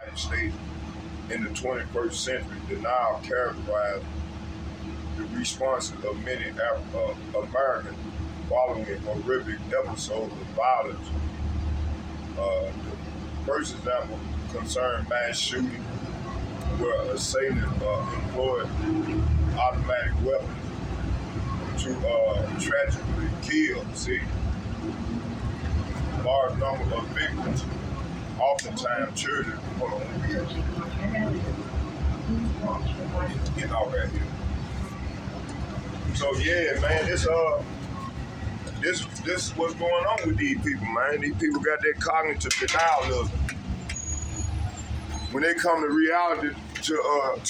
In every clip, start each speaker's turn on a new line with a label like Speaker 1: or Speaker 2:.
Speaker 1: United States in the 21st century, denial characterized the responses of many Americans following a horrific episode of violence. The first example concerned mass shooting, where assailants employed automatic weapons to tragically kill, large number of victims, oftentimes children. Hold on. Getting out right here. So yeah, man, this is what's going on with these people, man. These people got that cognitive denialism. When they come to reality, to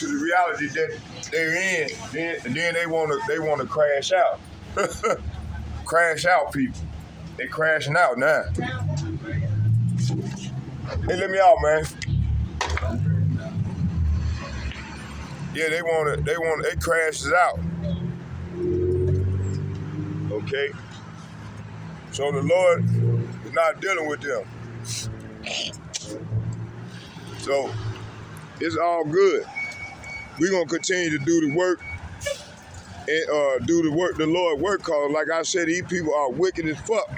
Speaker 1: the reality that they're in, then they wanna crash out. Crash out, people. They crashing out now. Hey, let me out, man. Yeah, they crashes out. Okay? So the Lord is not dealing with them. So it's all good. We're gonna continue to do the work and do the work the Lord work, cause like I said, these people are wicked as fuck.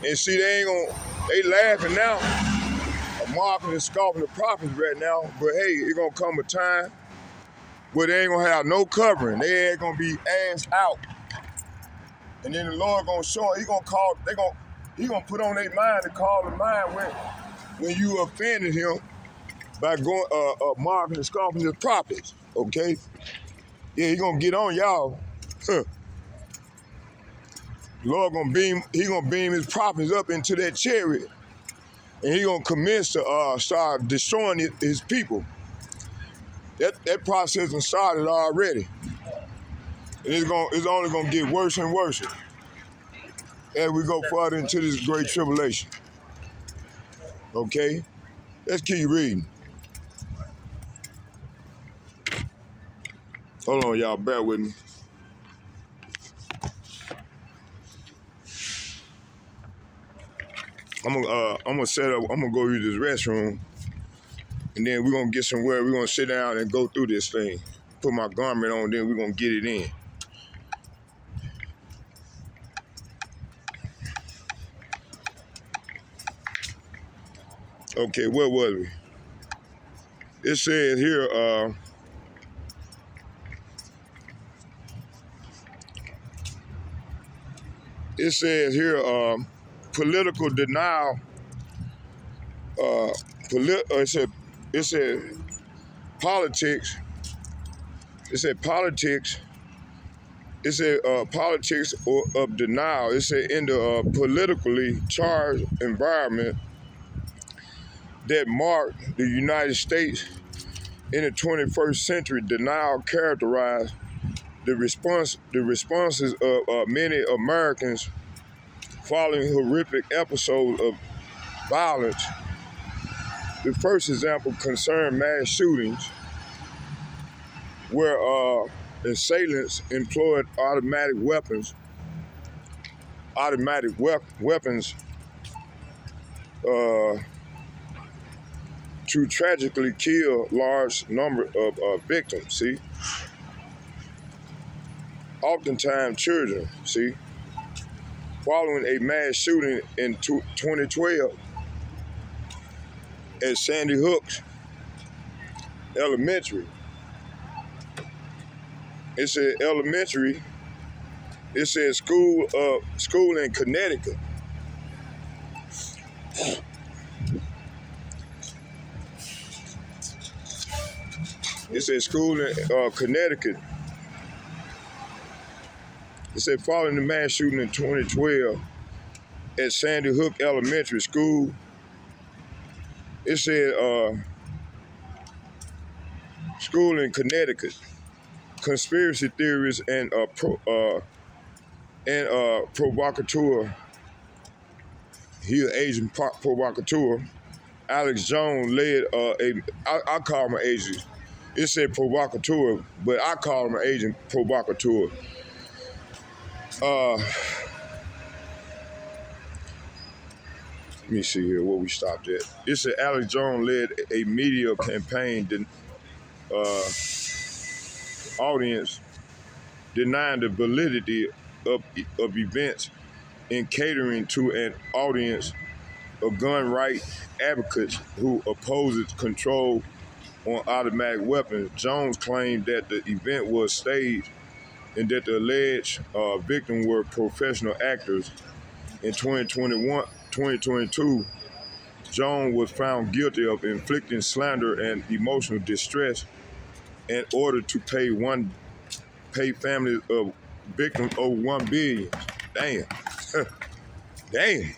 Speaker 1: And see, they laughing now, mocking and scoffing the prophets right now, but hey, it's gonna come a time where they ain't gonna have no covering. They ain't gonna be ass out. And then the Lord gonna show, he gonna put on their mind to call the mind when you offended him by going mocking and scoffing the prophets, okay? Yeah, he gonna get on y'all. Lord he gonna beam his prophets up into that chariot, and he gonna commence to start destroying his people. That process has started already. And it's only gonna get worse and worse as we go further into this great tribulation. Okay? Let's keep reading. Hold on, y'all, bear with me. I'm gonna go use this restroom, and then we're gonna get somewhere. We're gonna sit down and go through this thing. Put my garment on, then we're gonna get it in. Okay, where was we? It says here, political denial. It said politics. It said politics. It said politics of denial. It said in the politically charged environment that marked the United States in the 21st century, denial characterized the responses of many Americans following horrific episodes of violence. The first example concerned mass shootings, where assailants employed automatic weapons to tragically kill large number of victims, see? Oftentimes children, see? Following a mass shooting in 2012 at Sandy Hook Elementary. It said elementary, it said school in Connecticut. It said school in Connecticut. It said following the mass shooting in 2012 at Sandy Hook Elementary School. It said school in Connecticut. Conspiracy theories and provocateur. He an agent provocateur. Alex Jones led I call him an agent. It said provocateur, but I call him an agent provocateur. Let me see here where we stopped at. It said Alex Jones led a media campaign audience denying the validity of events in catering to an audience of gun rights advocates who opposes control on automatic weapons. Jones claimed that the event was staged and that the alleged victims were professional actors. In 2022, Jones was found guilty of inflicting slander and emotional distress in order to pay families of victims over $1 billion. Damn. Damn.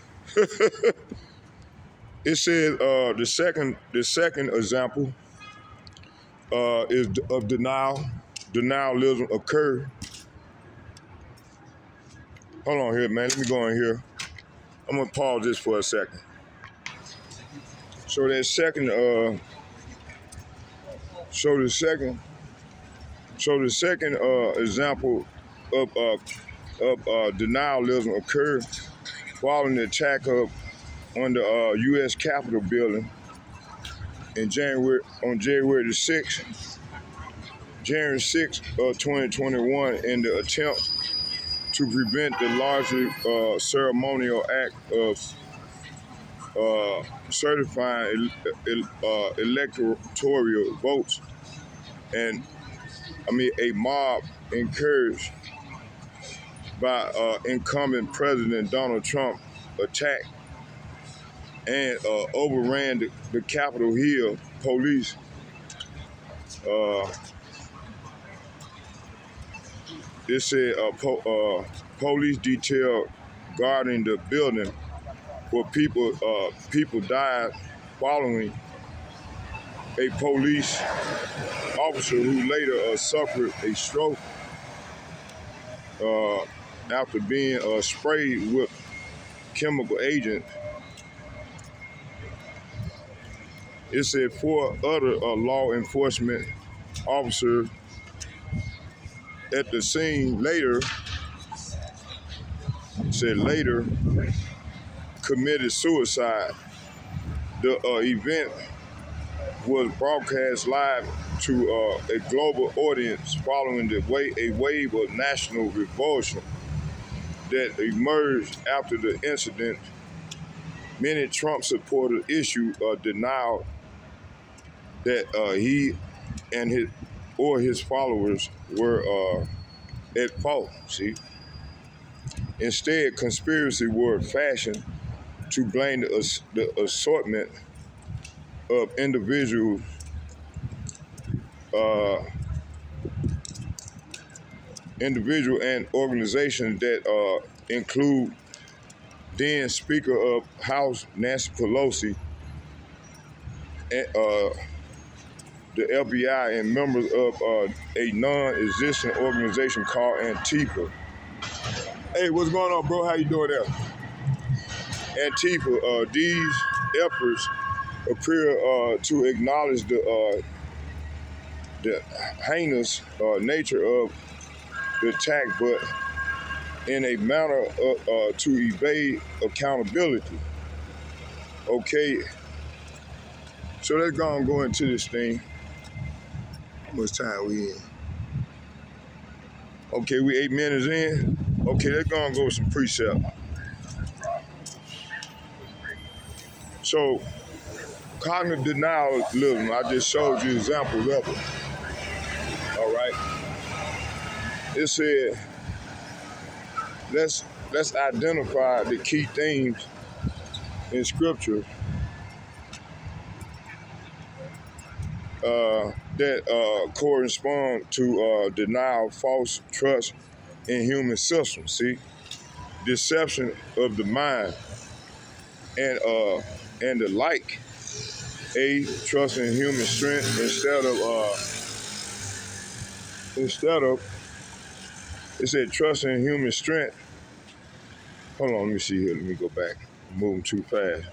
Speaker 1: It says the second example is of denialism occurred. Hold on here, man. Let me go in here. I'm gonna pause this for a second. So that second, example of denialism occurred following the attack on the U.S. Capitol building on January the 6th, January 6th of 2021, in the attempt to prevent the largely ceremonial act of certifying electoral votes, and a mob encouraged by incumbent President Donald Trump attacked and overran the Capitol Hill. Police it said police detail guarding the building where people died following a police officer who later suffered a stroke after being sprayed with chemical agent. It said 4 other law enforcement officers at the scene later committed suicide. The event was broadcast live to a global audience following a wave of national revulsion that emerged after the incident. Many Trump supporters issued a denial that he and his followers were at fault. See, instead, conspiracy were fashioned to blame the assortment of individual and organizations that include then Speaker of House Nancy Pelosi, and the FBI, and members of a non-existent organization called Antifa. Hey, what's going on, bro? How you doing there? Antifa. These efforts appear to acknowledge the heinous nature of the attack, but in a manner to evade accountability. Okay, so let's go into this thing. How much time we in? Okay, we 8 minutes in. Okay, let's go with some precept. So, cognitive denialism, I just showed you examples of it. All right. It said, let's identify the key themes in Scripture that correspond to denial, false trust in human systems. See, deception of the mind, and the like. Trust in human strength instead of it said trust in human strength. Hold on, let me see here. Let me go back. I'm moving too fast.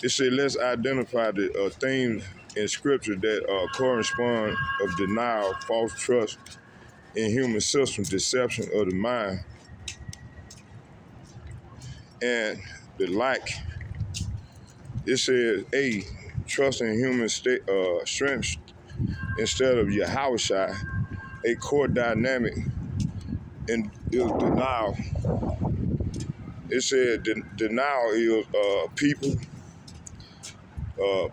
Speaker 1: It said let's identify the themes in Scripture that correspond of denial, false trust in human systems, deception of the mind, and the lack. It says, A, trust in human strength instead of YAHAWASHI, a core dynamic in denial. It said denial is people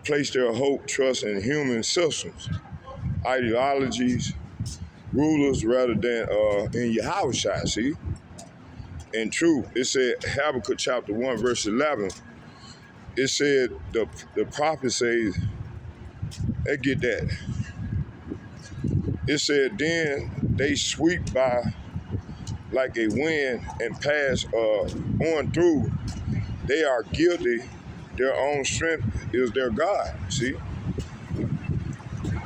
Speaker 1: place their hope, trust in human systems, ideologies, rulers rather than in YAHAWASHI, see? And truth, it said Habakkuk chapter 1, verse 11, it said the prophet says, they get that. It said, then they sweep by like a wind and pass on through. They are guilty. Their own strength is their God, see?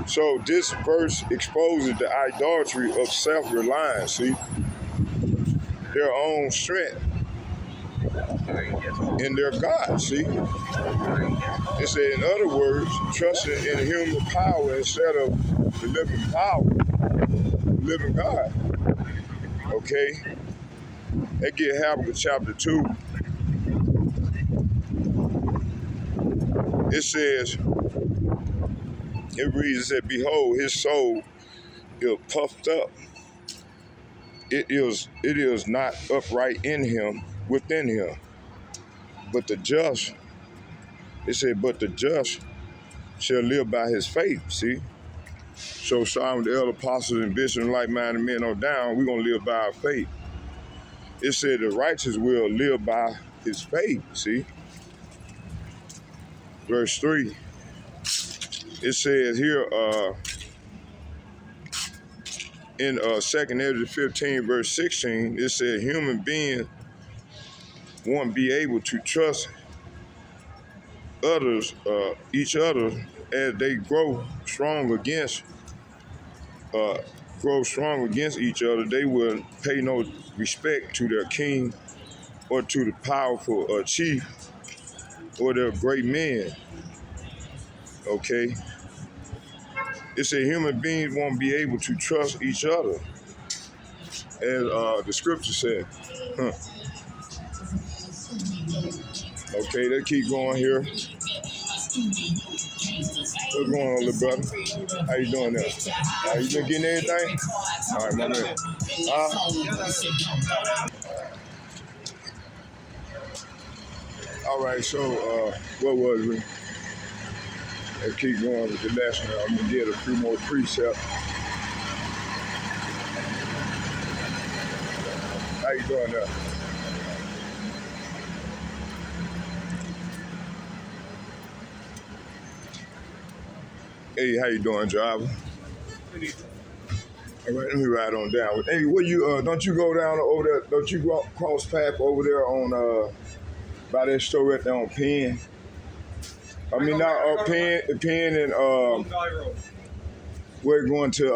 Speaker 1: So this verse exposes the idolatry of self-reliance, see? Their own strength in their God, see? It said, in other words, trusting in human power instead of the living power, the living God, okay? They get Habakkuk chapter 2. It says, it reads, it said, behold, his soul is puffed up. It is not upright in him, within him. But the just, it said, but the just shall live by his faith, see? So some of the elder apostles and bishops and like-minded men on down, we're going to live by our faith. It said the righteous will live by his faith, see? Verse 3, it says here in 2nd Ezra 15, verse 16, it said human beings won't be able to trust others, each other, as they grow strong against each other. They will pay no respect to their king or to the powerful chief or their great men. Okay, it said human beings won't be able to trust each other, as the scripture said. Huh. Okay, let's keep going here. What's going on, little brother? How you doing there? You been getting everything? All right, my man. All right, so what was we? Let's keep going with the lesson. I'm gonna get a few more precepts. How you doing there? Hey, how you doing, driver? All right, let me ride on down. Hey, where you? Don't you go down over there? Don't you go cross path over there on by that store right there on Penn? I mean, not Penn and we're going to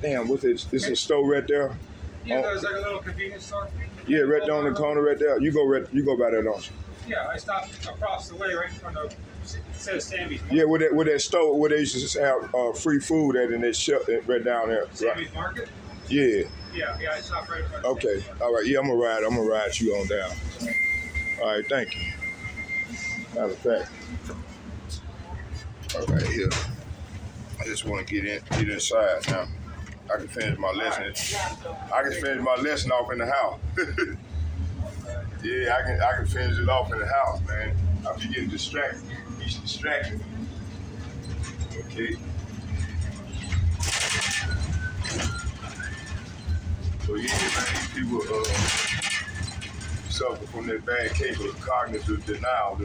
Speaker 1: damn, what's it? It's a store right there.
Speaker 2: Yeah, there's like a little convenience store.
Speaker 1: Yeah, right there on the corner right there. You go by there, don't you?
Speaker 2: Yeah, I stopped across the way right in front of instead of Sammy's.
Speaker 1: Yeah, with that store where they used to have free food at, and they shut it right down there.
Speaker 2: Sammy's Market?
Speaker 1: Yeah.
Speaker 2: Yeah, I stopped right in front of
Speaker 1: Okay,
Speaker 2: Sammy's.
Speaker 1: all right. Yeah, I'm gonna ride you on down. All right, thank you. Matter of fact, all right, here. I just want to get inside now. I can finish my lesson. I can finish my lesson off in the house. Yeah, I can finish it off in the house, man. I'll be getting distracted. He's distracting me. Okay. So yeah, man, these people suffer from that bad case of cognitive denial.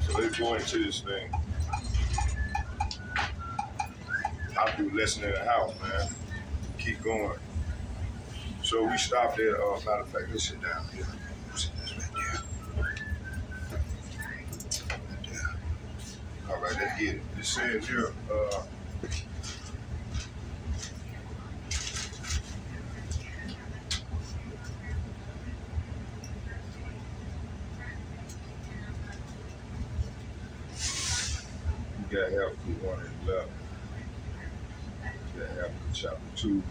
Speaker 1: So they go into this thing. I'll do lesson in the house, man. Keep going. So we stopped at, matter of fact, let's sit down here. Sit this right there. All right, let's get it. It says here, you gotta have 1 and 11. You gotta have chapter 2.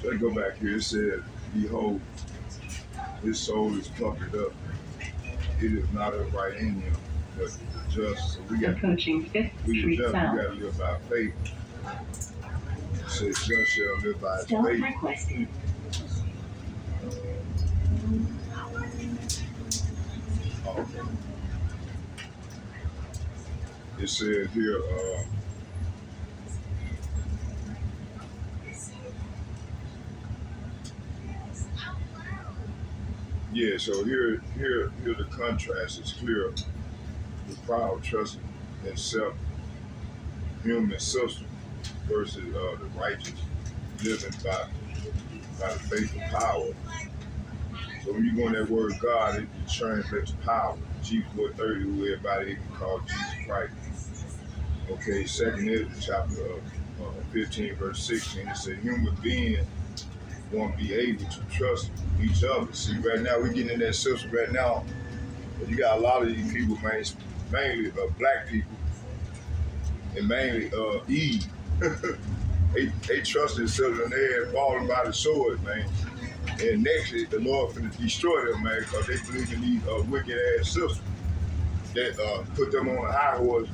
Speaker 1: So let's go back here. It said, behold, His soul is puffed up. It is not upright in him, but just. So
Speaker 3: Approaching 5th Street South.
Speaker 1: We got to live by faith. It says, just shall live by
Speaker 3: Stop
Speaker 1: faith.
Speaker 3: requested.
Speaker 1: Okay. It says here, yeah, so here the contrast is clear. The proud trusting in self, human system versus the righteous living by the faith of power. So when you go in that word God, it translates power. G430, who everybody can call Jesus Christ. Okay, second is the chapter of 15, verse 16. It says human beings won't be able to trust each other. See, right now we're getting in that system right now. But you got a lot of these people, man, mainly black people, and mainly Eve. they trust themselves and they're falling by the sword, man. And next, the Lord finna destroy them, man, because they believe in these wicked ass systems that put them on a high horse.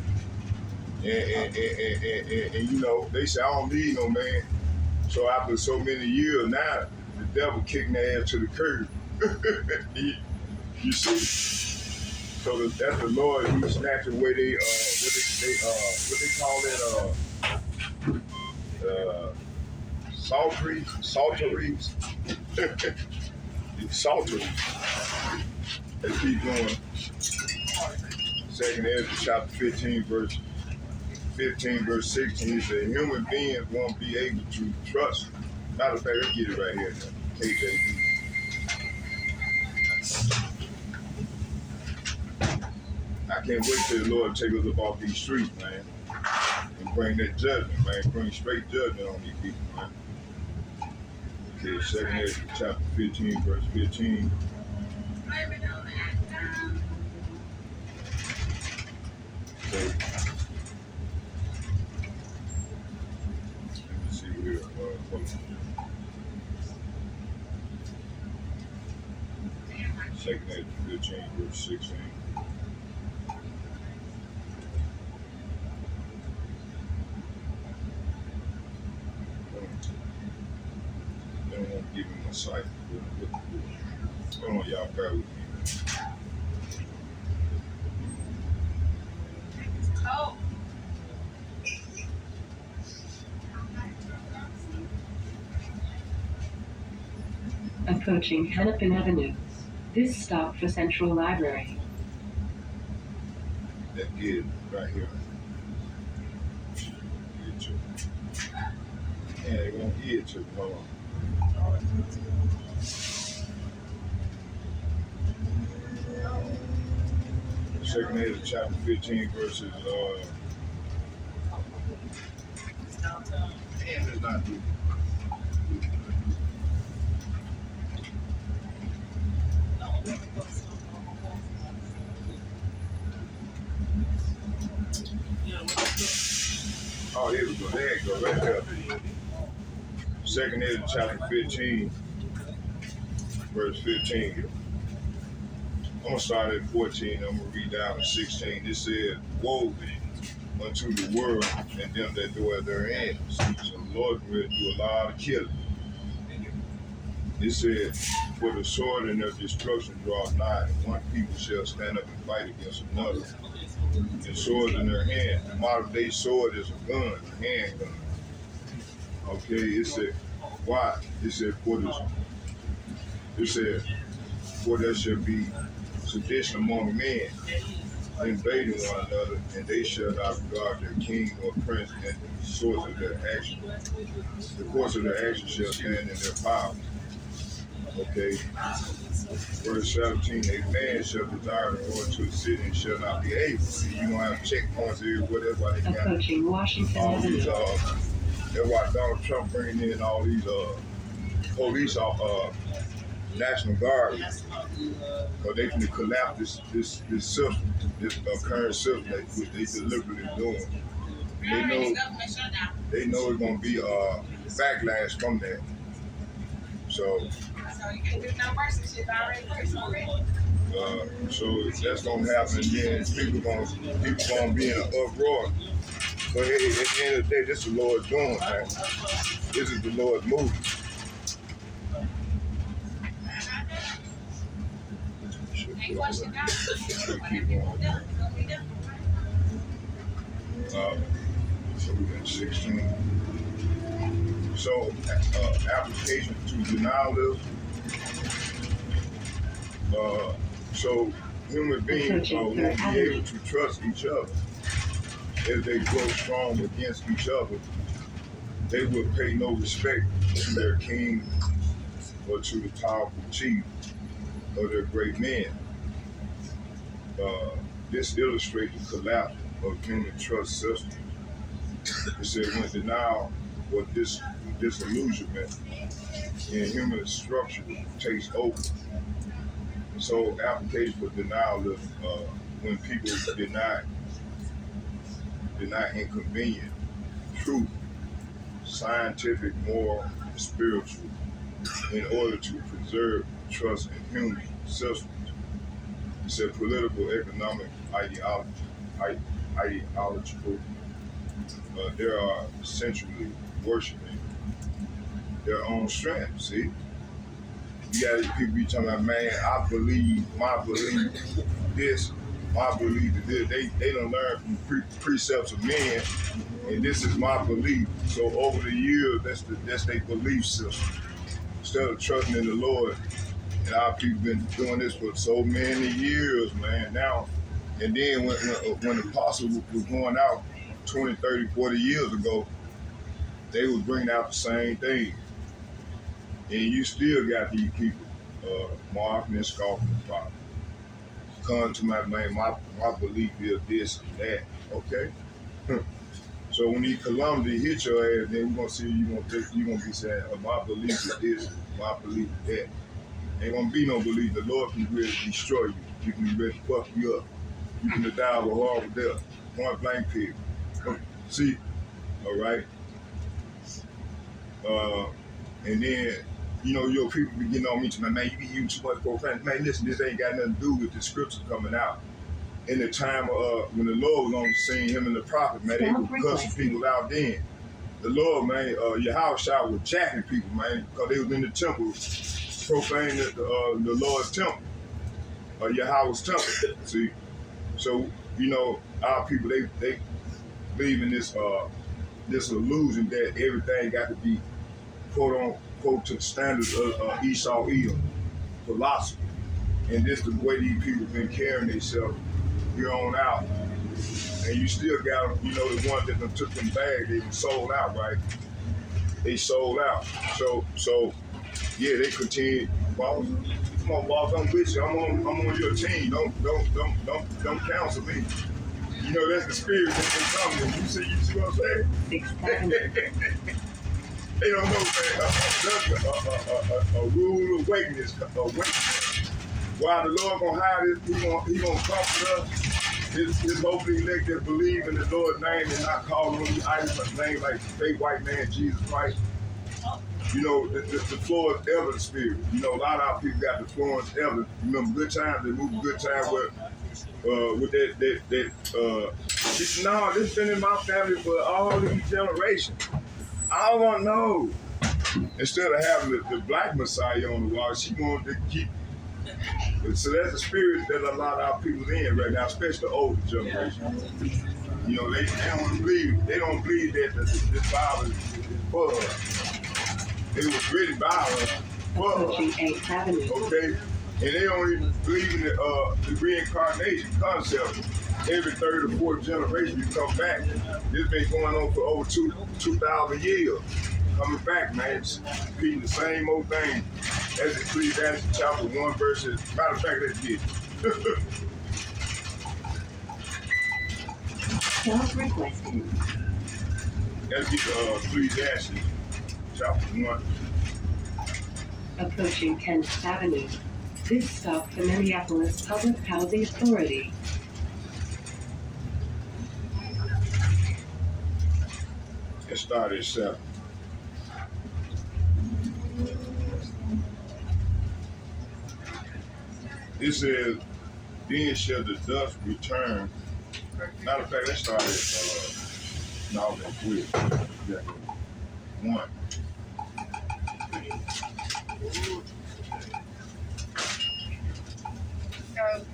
Speaker 1: And you know, they say, I don't need no man. So after so many years now, the devil kicking their ass to the curb. You see? So that's the Lord, He snatched away what they call it, salteries. Salteries. They keep going. Second Ezra chapter 15, verse 16, he said, human beings won't be able to trust. Matter of fact, let's get it right here now. KJV. I can't wait till the Lord take us up off these streets, man, and bring that judgment, man. Bring straight judgment on these people, man. Okay, second Ezra chapter 15, verse 15. Okay. Here, second Ezra 15, verse 16. They don't want to give me my sight. Hold on, y'all, bear with me.
Speaker 4: Oh.
Speaker 3: Approaching Hennepin Avenue. This stop for Central Library.
Speaker 1: That get it right here. Get to it. Yeah, they won't get it to it. Hold on. Second Ezra chapter 15 verses it's not good. Oh, here we go. There you go, right there. Second Ezra chapter 15, verse 15. I'm going to start at 14, I'm going to read down to 16. It said, woe unto the world and them that dwell therein. So the Lord will do a lot of killing. It said, for the sword and their destruction draweth nigh, and one people shall stand up and fight against another. And swords in their hand. The modern day sword is a gun, a handgun. Okay, it said, why? It said, for there shall be sedition among men, invading one another, and they shall not regard their king or prince, and the source of their action. The course of their action shall stand in their power. Okay. Verse 17, a man shall desire to go into a city and shall not be able. See, you don't have checkpoints here, whatever they got.
Speaker 3: Approaching Washington
Speaker 1: All these,
Speaker 3: Avenue.
Speaker 1: that's why Donald Trump bringing in all these police, National Guard, because they can collapse this system, this current system which they deliberately doing. They know it's gonna be backlash from that. So
Speaker 4: you can't do no mercy shit already first already.
Speaker 1: So that's gonna happen, and then people gonna be in an uproar. But hey, at the end of the day, this is the Lord doing, man. This is the Lord moving.
Speaker 4: Ain't question God. Whatever you want done, it's gonna be done.
Speaker 1: So we got 16. So application to denial list. So human beings won't be able to trust each other. As they grow strong against each other, they will pay no respect to their king or to the powerful chief or their great men. This illustrates the collapse of human trust system. It said when denial or disillusionment in human structure takes over. So application for denial is when people deny inconvenient, truth, scientific, moral, and spiritual, in order to preserve trust in human systems. It said political, economic, ideological, they are essentially worshiping their own strength. See, you got people be talking about, man, I believe, my belief, this, my belief is this. They don't learn from precepts of men, and this is my belief. So over the years, that's their belief system. Instead of trusting in the Lord, and our people been doing this for so many years, man. Now, and then when the apostles was going out 20, 30, 40 years ago, they was bringing out the same thing. And you still got these people, marking and scoffing the prophet. Come to my man, my belief is this and that. Okay? So when these calamities hit your ass, then we're gonna see you gonna be saying, my belief is this, my belief is that. Ain't gonna be no belief. The Lord can really destroy you. You can really fuck you up. You can die with horrible death. Point blank period. See? All right? And then, your people be getting on me to man, you be using too much profanity. Man, listen, this ain't got nothing to do with the scriptures coming out. In the time when the Lord was on the scene, him and the prophet, man, they were cussing people out then. The Lord, man, YAHAWASHI was jacking people, man, because they was in the temple profaning the Lord's temple, Yahweh's temple. See? So, our people, they believe in this illusion that everything got to be quote unquote to the standards of Esau Edom philosophy. And this is the way these people been carrying themselves here on out. And you still got them, the ones that took them bags, they sold out, right? They sold out. So yeah, they continue. Boss, come on, boss, I'm with you. I'm on your team. Don't counsel me. That's the spirit that they come in. You see what I'm saying? They don't know, man. A rule of awakening. While the Lord gonna hide it, he gonna comfort us. His hopefully elect that believe in the Lord's name and not call on the idols name like fake white man Jesus Christ. The Florence Evidence spirit. A lot of our people got the Florence Evidence. Remember good times, they moved good times with that no, this been in my family for all these generations. I don't want to know. Instead of having the black Messiah on the wall, she wanted to keep. So that's the spirit that a lot of our people in right now, especially the older generation. They don't believe. They don't believe that this Bible is for us. It was really Bible for us. Okay, and they don't even believe in the reincarnation concept. Every third or fourth generation you come back. This been going on for over 2,000 years. Coming back, man, repeating the same old thing. That's Ecclesiastes chapter 1, verses. Matter of fact, let's get it.
Speaker 3: Self-requested.
Speaker 1: Let's get Ecclesiastes chapter 1.
Speaker 3: Approaching 10th Avenue. This stop for Minneapolis Public Housing Authority.
Speaker 1: Let's start at 7. It says, then shall the dust return. Matter of fact, let's start at, no, that's quick. Yeah. 1.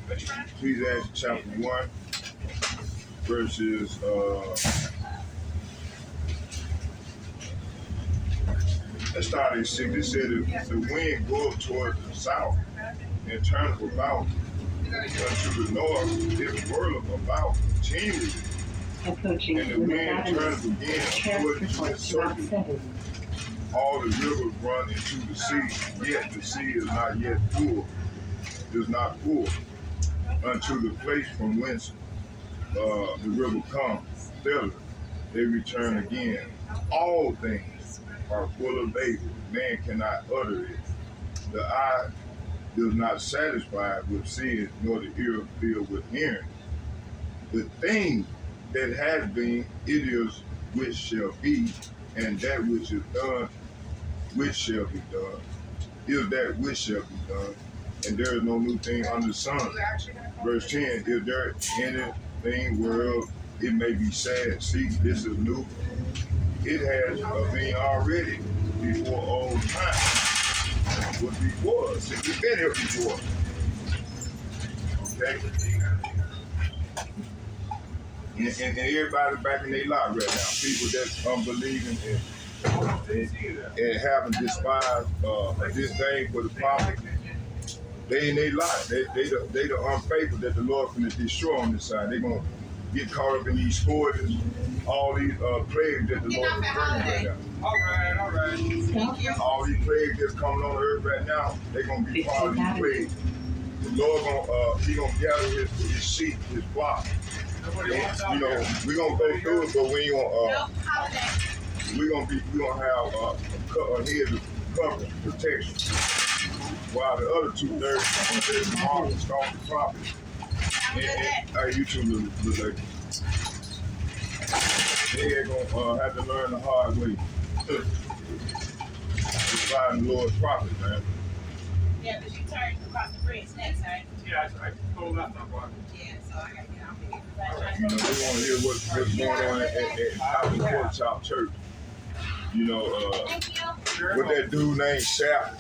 Speaker 1: Ecclesiastes chapter 1, verses, let's start at 6. It said, the wind goeth toward the south and turneth about unto the north, it whirleth about continually.
Speaker 3: Approaching
Speaker 1: And the wind turneth again toward the circuit. All the rivers run into the sea, yet the sea is not yet full, is not full, unto the place from whence the river comes. Thither they return again. All things are full of labor. Man cannot utter it. The eye does not satisfy with seeing, nor the ear filled with hearing. The thing that has been, it is which shall be, and that which is done, which shall be done, is that which shall be done, and there is no new thing under the sun. Verse 10, is there anything whereof it may be said, see, this is new? It has been already before old time. Was before us. We've been here before. Okay? And everybody back in their lot right now. People that's unbelieving and having despised this day for the prophet. They in their lot. They the unfaithful that the Lord finna destroy on this side. They gonna get caught up in these scourges, all these plagues that the Lord is bringing right now.
Speaker 2: All right.
Speaker 1: All these plagues that's coming on earth right now, they're gonna be part of these plagues. The Lord he gonna gather his sheep, his flock. And, you know, we gonna go through it, but we ain't gonna we gonna have a head of cover protection. While the other 2/3 are gonna start the prophet. And you two look like they ain't gonna have to learn the hard way. To find the Lord's prophet, man.
Speaker 4: Yeah, because you turned across the bridge next, right?
Speaker 2: Yeah, I told that one.
Speaker 4: Yeah, so I gotta get out
Speaker 1: You know, they want to hear what's going on at House Pork Chop Church. You know, with that dude named Shap,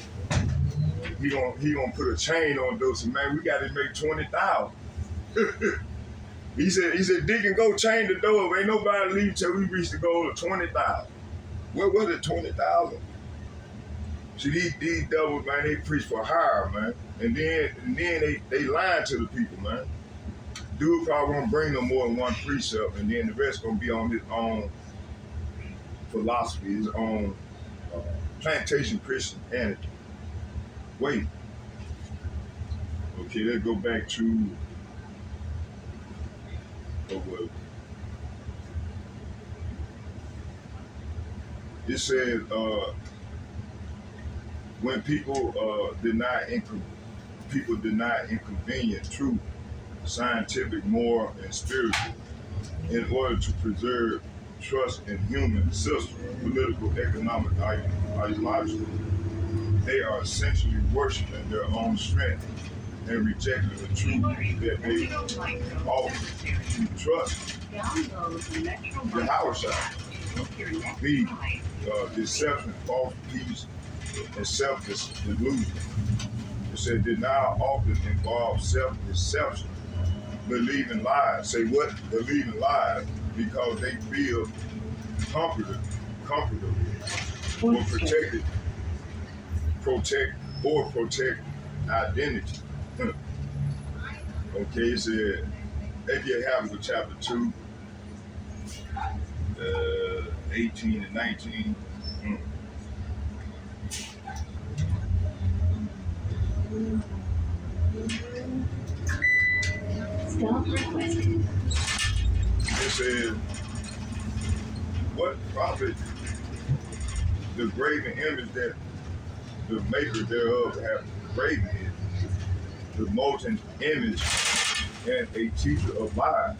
Speaker 1: he gonna put a chain on those. Man, we got to make 20,000. He said, Deacon, go chain the door. Ain't nobody leave till we reach the goal of 20,000. What was it, 20,000? See, these devils, man, they preach for hire, man. And then they lying to the people, man. Dude probably won't bring no more than one precept, and then the rest gonna be on his own philosophy, his own plantation Christianity. Wait. Okay, let's go back to it said when people deny inconvenient truth, scientific, moral, and spiritual, in order to preserve trust in human systems, political, economic, ideological. They are essentially worshiping their own strength and rejecting the truth that they offer to trust. YAHAWASHI. B. Deception, false peace, and self-delusion. It said denial often involves self-deception. Believing lies. Say what? Believing lies because they feel comfortable or protect identity. Okay, it said that happens with chapter 2, 18 and 19.
Speaker 3: Stop requested.
Speaker 1: It says, what profit the graven image that the maker thereof have graven it, the molten image and a teacher of lies,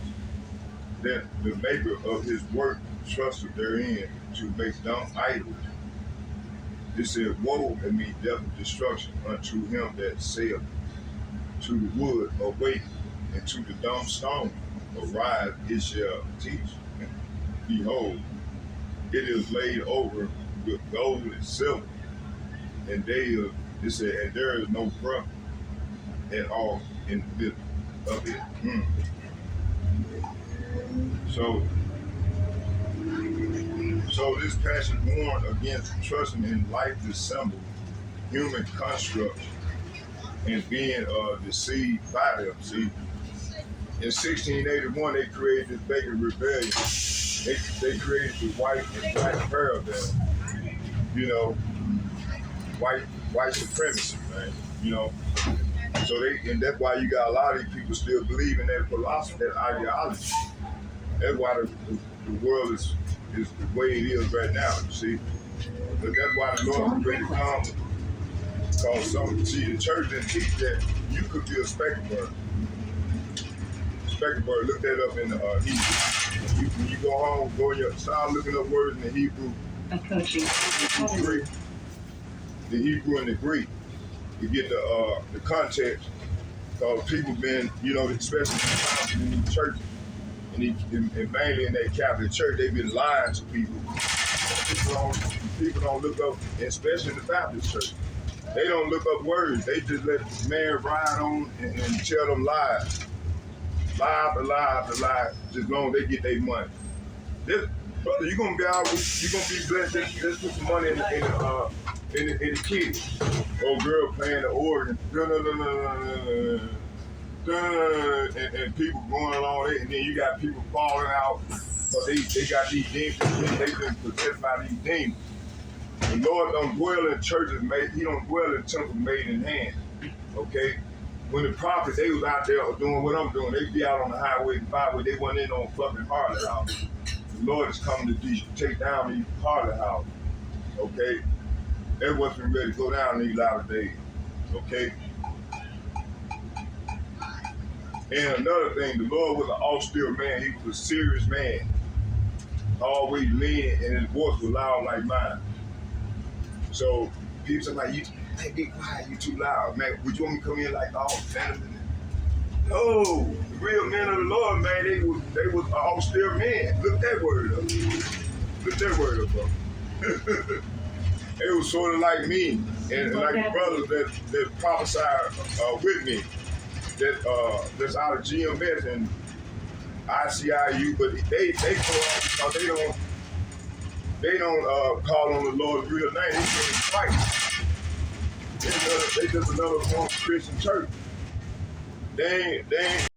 Speaker 1: that the maker of his work trusted therein to make dumb idols. It said, woe, and mean death and destruction unto him that saith, to the wood awake, and to the dumb stone arise, it shall teach. Behold, it is laid over with gold and silver, and it said, and there is no breath at all in the middle of it. So this passage warned against trusting in life dissembled human constructs and being deceived by them. See, in 1681 they created this Bacon Rebellion. They created the white and black paradigm. You know, white supremacy, man. You know, so and that's why you got a lot of these people still believe in that philosophy, that ideology. That's why the world is the way it is right now. You see, but that's why the Lord is ready to come. Because the church didn't teach that you could be a spectator. Spectator, look that up in the Hebrew. When you go home, start looking up words in the Hebrew. The Hebrew and the Greek to get the context. Because people been, especially in the church, and mainly in that Catholic Church, they've been lying to people. People don't look up, especially in the Baptist Church. They don't look up words. They just let man ride on and tell them lies. Lie after lie after lie, just long as they get their money. Brother, you're gonna be blessed. Let's put some money in the kids. Old girl playing the organ. And people going along, and then you got people falling out. So they got these demons. They've been possessed by these demons. The Lord don't dwell in churches made. He don't dwell in temples made in hand. Okay. When the prophets, they was out there doing what I'm doing. They be out on the highway and byway. They went in on fucking harlot house. The Lord is coming to take down these harlot houses. Okay. That's what's been ready to go down in these latter days. Okay. And another thing, the Lord was an austere man. He was a serious man. Always leaning, and his voice was loud like mine. So people say, like, hey, be quiet, you too loud, man. Would you want me to come in like all gentlemen? No, the real men of the Lord, man, they was an austere men. Look that word up. Look that word up, bro. They was sort of like me, and like the brothers that prophesied with me, that's out of GMS and ICIU, but they go out because they don't call on the Lord's real name. They say Christ. They just another form of Christian church. They ain't